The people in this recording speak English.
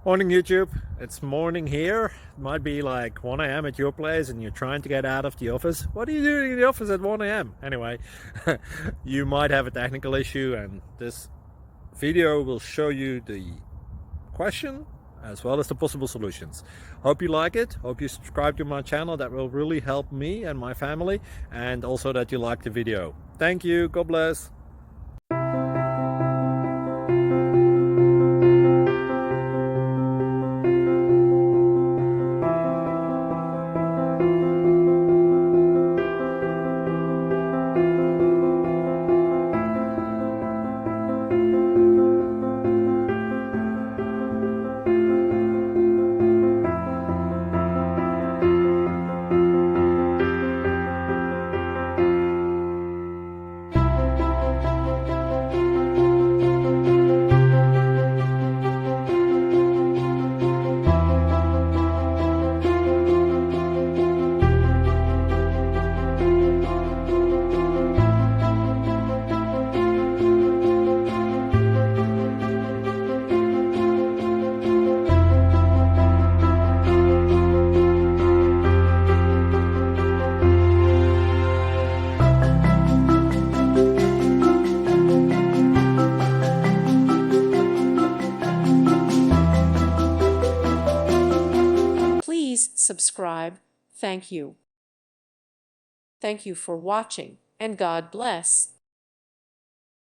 Morning YouTube, it's morning here. It might be like 1 a.m. at your place and you're trying to get out of the office. What are you doing in the office at 1 a.m.? Anyway, you might have a technical issue and this video will show you the question as well as the possible solutions. Hope you like it, hope you subscribe to my channel. That will really help me and my family, and also that you like the video. Thank you, God bless. Please subscribe. Thank you. Thank you for watching, and God bless.